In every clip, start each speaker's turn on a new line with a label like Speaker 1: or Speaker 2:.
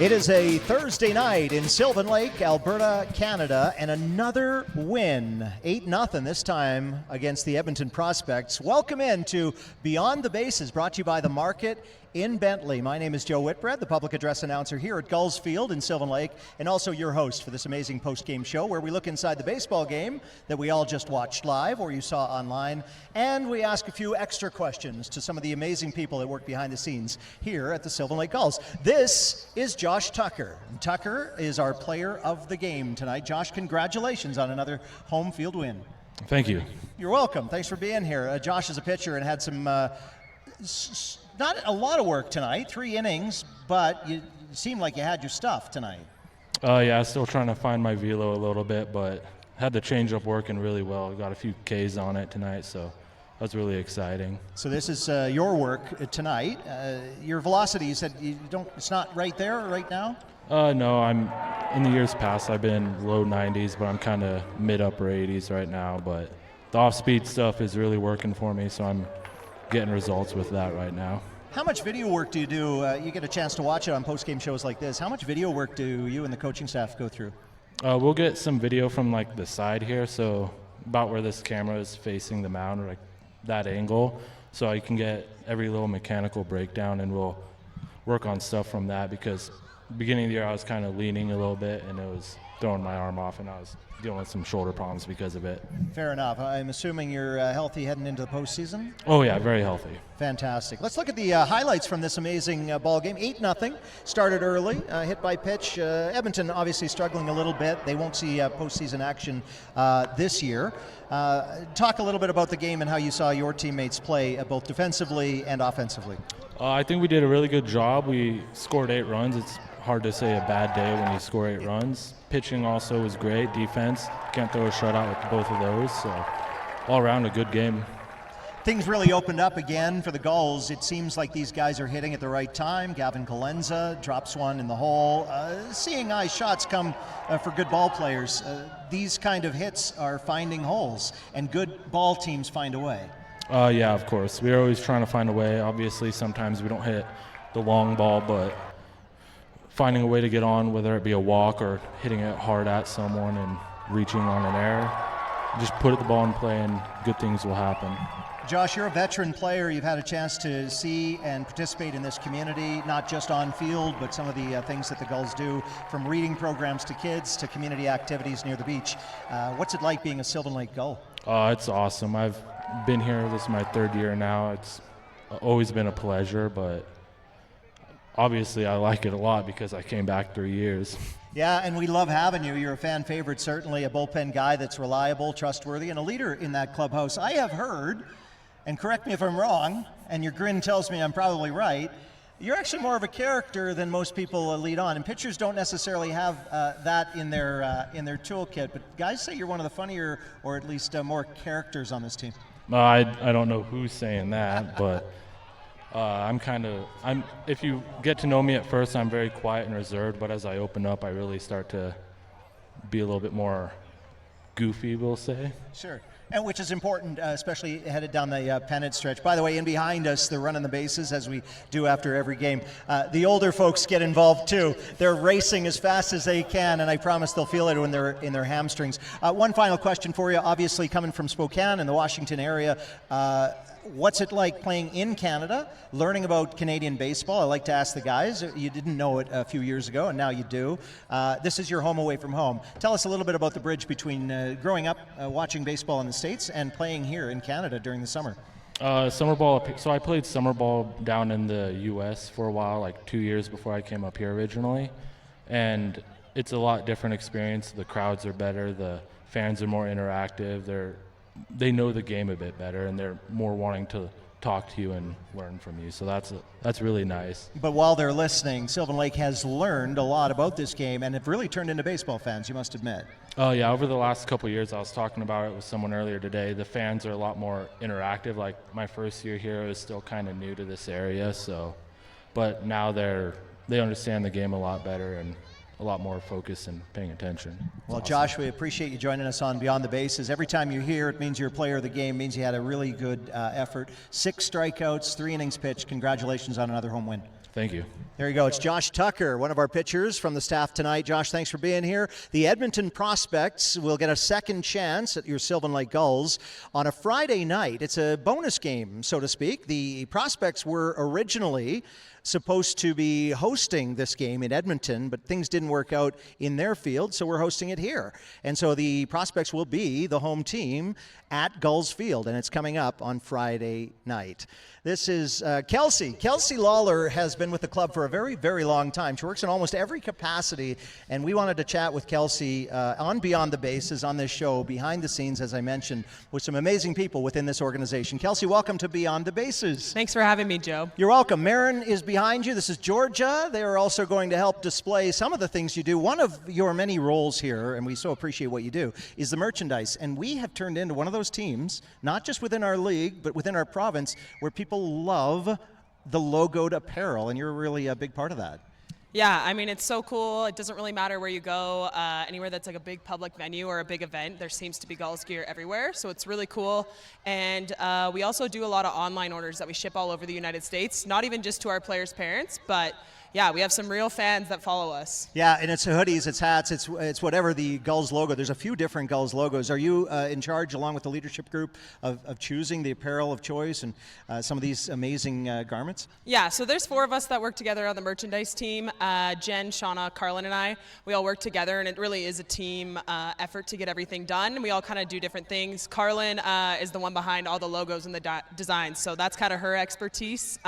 Speaker 1: It is a Thursday night in Sylvan Lake, Alberta, Canada, and another win. 8-0 this time against the Edmonton Prospects. Welcome in to Beyond the Bases, brought to you by The Market in Bentley. My name is Joe Whitbread, the public address announcer here at Gulls Field in Sylvan Lake, and also your host for this amazing post-game show where we look inside the baseball game that we all just watched live or you saw online, and we ask a few extra questions to some of the amazing people that work behind the scenes here at the Sylvan Lake Gulls. This is Josh Tucker. Tucker is our player of the game tonight. Josh, congratulations on another home field win.
Speaker 2: Thank you.
Speaker 1: You're welcome. Thanks for being here. Josh is a pitcher and had some not a lot of work tonight, 3 innings, but you seemed like you had your stuff tonight.
Speaker 2: Yeah, still trying to find my velo a little bit, but had the changeup working really well. Got a few Ks on it tonight, so that's really exciting. So
Speaker 1: this is your work tonight. Your velocity, you said it's not right there right now?
Speaker 2: No, in the years past I've been low 90s, but I'm kind of mid-upper 80s right now. But the off-speed stuff is really working for me, so I'm getting results with that right now.
Speaker 1: How much video work do you do? You get a chance to watch it on post-game shows like this. How much video work do you and the coaching staff go through?
Speaker 2: We'll get some video from like the side here, so about where this camera is facing the mound, or like that angle, so I can get every little mechanical breakdown, and we'll work on stuff from that, because beginning of the year I was kind of leaning a little bit and it was throwing my arm off, and I was dealing with some shoulder problems because of it.
Speaker 1: Fair enough. I'm assuming you're healthy heading into the postseason?
Speaker 2: Oh yeah, very healthy.
Speaker 1: Fantastic. Let's look at the highlights from this amazing ball game. 8-0, started early, hit by pitch. Edmonton obviously struggling a little bit. They won't see postseason action this year. Talk a little bit about the game and how you saw your teammates play both defensively and offensively.
Speaker 2: I think we did a really good job. We scored 8 runs. It's hard to say a bad day when you score 8 runs. Pitching also was great. Defense, can't throw a shutout with both of those. So all around a good game.
Speaker 1: Things really opened up again for the Gulls. It seems like these guys are hitting at the right time. Gavin Colenza drops one in the hole. Seeing eye shots come for good ball players. These kind of hits are finding holes, and good ball teams find a way.
Speaker 2: Yeah, of course. We're always trying to find a way. Obviously, sometimes we don't hit the long ball, but finding a way to get on, whether it be a walk or hitting it hard at someone and reaching on an error, just put the ball in play and good things will happen.
Speaker 1: Josh, you're a veteran player. You've had a chance to see and participate in this community, not just on field, but some of the things that the Gulls do, from reading programs to kids to community activities near the beach. What's it like being a Sylvan Lake Gull?
Speaker 2: It's awesome. I've been here. This is my 3rd year now. It's always been a pleasure, but obviously I like it a lot because I came back 3 years.
Speaker 1: Yeah, and we love having you. You're a fan favorite, certainly a bullpen guy that's reliable, trustworthy, and a leader in that clubhouse. I have heard, and correct me if I'm wrong, and your grin tells me I'm probably right, you're actually more of a character than most people lead on, and pitchers don't necessarily have that in their toolkit, but guys say you're one of the funnier, or at least more characters on this team.
Speaker 2: I don't know who's saying that, but if you get to know me at first, I'm very quiet and reserved, but as I open up, I really start to be a little bit more goofy, we'll say.
Speaker 1: Sure. And which is important, especially headed down the pennant stretch. By the way, in behind us, they're running the bases, as we do after every game. The older folks get involved too. They're racing as fast as they can, and I promise they'll feel it when they're in their hamstrings. One final question for you. Obviously, coming from Spokane in the Washington area, what's it like playing in Canada, learning about Canadian baseball? I like to ask the guys. You didn't know it a few years ago, and now you do. This is your home away from home. Tell us a little bit about the bridge between growing up watching baseball in the States and playing here in Canada during the summer.
Speaker 2: Summer ball. So I played summer ball down in the U.S. for a while, like 2 years before I came up here originally. And it's a lot different experience. The crowds are better. The fans are more interactive. They know the game a bit better, and they're more wanting to talk to you and learn from you. So that's really nice.
Speaker 1: But while they're listening, Sylvan Lake has learned a lot about this game and have really turned into baseball fans, you must admit.
Speaker 2: Oh, yeah. Over the last couple of years, I was talking about it with someone earlier today. The fans are a lot more interactive. Like my first year here, I was still kind of new to this area. But now they understand the game a lot better and a lot more focused and paying attention.
Speaker 1: Well, awesome. Josh, we appreciate you joining us on Beyond the Bases. Every time you're here, it means you're a player of the game, means you had a really good effort. 6 strikeouts, 3 innings pitched. Congratulations on another home win.
Speaker 2: Thank you.
Speaker 1: There you go. It's Josh Tucker, one of our pitchers from the staff tonight. Josh, thanks for being here. The Edmonton Prospects will get a second chance at your Sylvan Lake Gulls on a Friday night. It's a bonus game, so to speak. The Prospects were originally supposed to be hosting this game in Edmonton, but things didn't work out in their field, so we're hosting it here. And so the Prospects will be the home team at Gulls Field, and it's coming up on Friday night. This is Kelsey. Kelsey Lalor has been with the club for a very, very long time. She works in almost every capacity, and we wanted to chat with Kelsey on Beyond the Bases on this show, behind the scenes, as I mentioned, with some amazing people within this organization. Kelsey, welcome to Beyond the Bases.
Speaker 3: Thanks for having me, Joe.
Speaker 1: You're welcome. Marin is behind you. This is Georgia. They are also going to help display some of the things you do. One of your many roles here, and we so appreciate what you do, is the merchandise. And we have turned into one of those teams, not just within our league, but within our province, where people love the logoed apparel, and you're really a big part of that.
Speaker 3: Yeah, I mean, it's so cool. It doesn't really matter where you go. Anywhere that's like a big public venue or a big event, there seems to be Gulls gear everywhere, so it's really cool. And we also do a lot of online orders that we ship all over the United States, not even just to our players' parents, but yeah, we have some real fans that follow us.
Speaker 1: Yeah, and it's hoodies, it's hats, it's whatever the Gulls logo. There's a few different Gulls logos. Are you in charge, along with the leadership group, of choosing the apparel of choice and some of these amazing garments?
Speaker 3: Yeah, so there's 4 of us that work together on the merchandise team. Jen, Shauna, Carlin, and I. We all work together, and it really is a team effort to get everything done. We all kind of do different things. Carlin is the one behind all the logos and the designs, so that's kind of her expertise.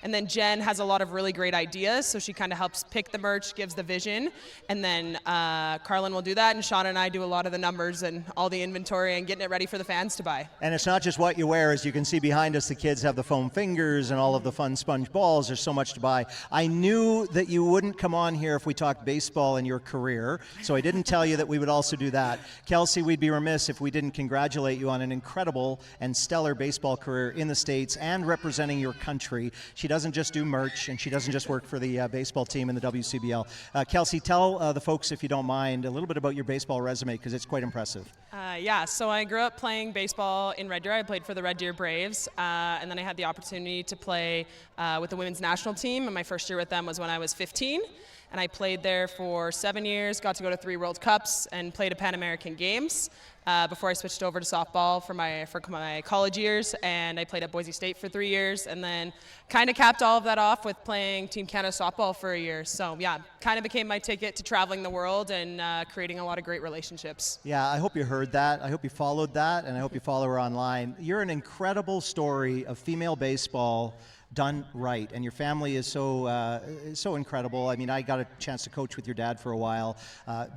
Speaker 3: And then Jen has a lot of really great ideas, so she kind of helps pick the merch, gives the vision, and then Carlin will do that, and Shauna and I do a lot of the numbers and all the inventory and getting it ready for the fans to buy.
Speaker 1: And it's not just what you wear. As you can see behind us, the kids have the foam fingers and all of the fun sponge balls. There's so much to buy. I knew that you wouldn't come on here if we talked baseball and your career, so I didn't tell you that we would also do that. Kelsey, we'd be remiss if we didn't congratulate you on an incredible and stellar baseball career in the States and representing your country. She doesn't just do merch, and she doesn't just work for the baseball team in the WCBL. Kelsey, tell the folks, if you don't mind, a little bit about your baseball resume, because it's quite impressive.
Speaker 3: Yeah, so I grew up playing baseball in Red Deer. I played for the Red Deer Braves, and then I had the opportunity to play with the women's national team, and my first year with them was when I was 15. And I played there for 7 years, got to go to 3 World Cups, and played a Pan American Games before I switched over to softball for my college years. And I played at Boise State for 3 years, and then kind of capped all of that off with playing Team Canada softball for a year. So yeah, kind of became my ticket to traveling the world and creating a lot of great relationships.
Speaker 1: Yeah, I hope you heard that. I hope you followed that, and I hope you follow her online. You're an incredible story of female baseball done right, and your family is so incredible. I mean, I got a chance to coach with your dad for a while.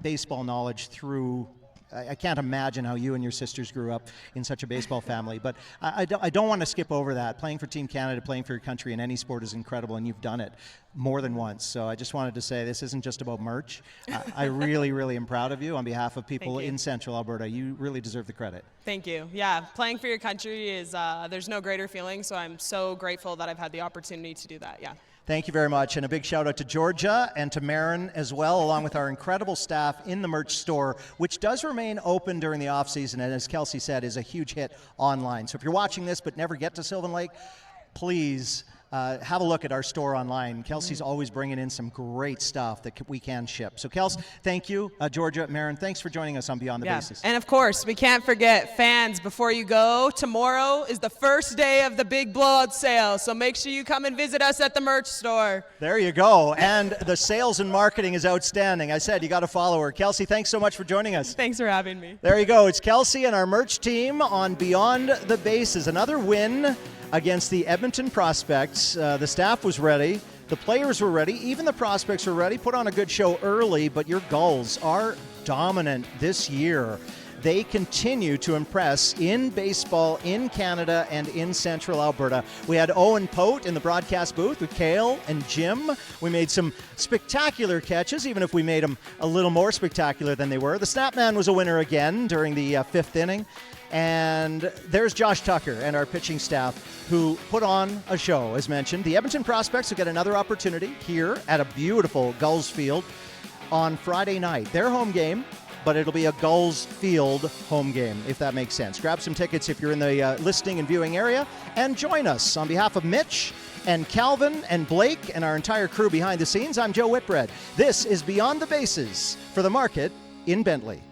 Speaker 1: Baseball knowledge through. I can't imagine how you and your sisters grew up in such a baseball family, but I don't want to skip over that. Playing for Team Canada, playing for your country in any sport is incredible, and you've done it more than once. So I just wanted to say this isn't just about merch. I really, really am proud of you on behalf of people in Central Alberta. You really deserve the credit.
Speaker 3: Thank you. Yeah, playing for your country is, there's no greater feeling, so I'm so grateful that I've had the opportunity to do that, yeah.
Speaker 1: Thank you very much, and a big shout out to Georgia and to Marin as well, along with our incredible staff in the merch store, which does remain open during the off season, and as Kelsey said, is a huge hit online. So if you're watching this but never get to Sylvan Lake, please have a look at our store online. Kelsey's always bringing in some great stuff that we can ship. So Kelsey, thank you. Georgia, Marin, thanks for joining us on Beyond the Bases.
Speaker 3: And of course, we can't forget, fans, before you go, tomorrow is the first day of the big blowout sale, so make sure you come and visit us at the merch store.
Speaker 1: There you go. And the sales and marketing is outstanding. I said you got to follow her. Kelsey, thanks so much for joining us.
Speaker 3: Thanks for having me.
Speaker 1: There you go. It's Kelsey and our merch team on Beyond the Bases. Another win against the Edmonton Prospects. The staff was ready. The players were ready. Even the prospects were ready. Put on a good show early, but your Gulls are dominant this year. They continue to impress in baseball, in Canada, and in Central Alberta. We had Owen Pote in the broadcast booth with Kale and Jim. We made some spectacular catches, even if we made them a little more spectacular than they were. The Snapman was a winner again during the 5th inning. And there's Josh Tucker and our pitching staff who put on a show, as mentioned. The Edmonton Prospects will get another opportunity here at a beautiful Gulls field on Friday night. Their home game but it'll be a Gulls Field home game, if that makes sense. Grab some tickets if you're in the listening and viewing area, and join us. On behalf of Mitch and Calvin and Blake and our entire crew behind the scenes, I'm Joe Whitbread. This is Beyond the Bases for the Market in Bentley.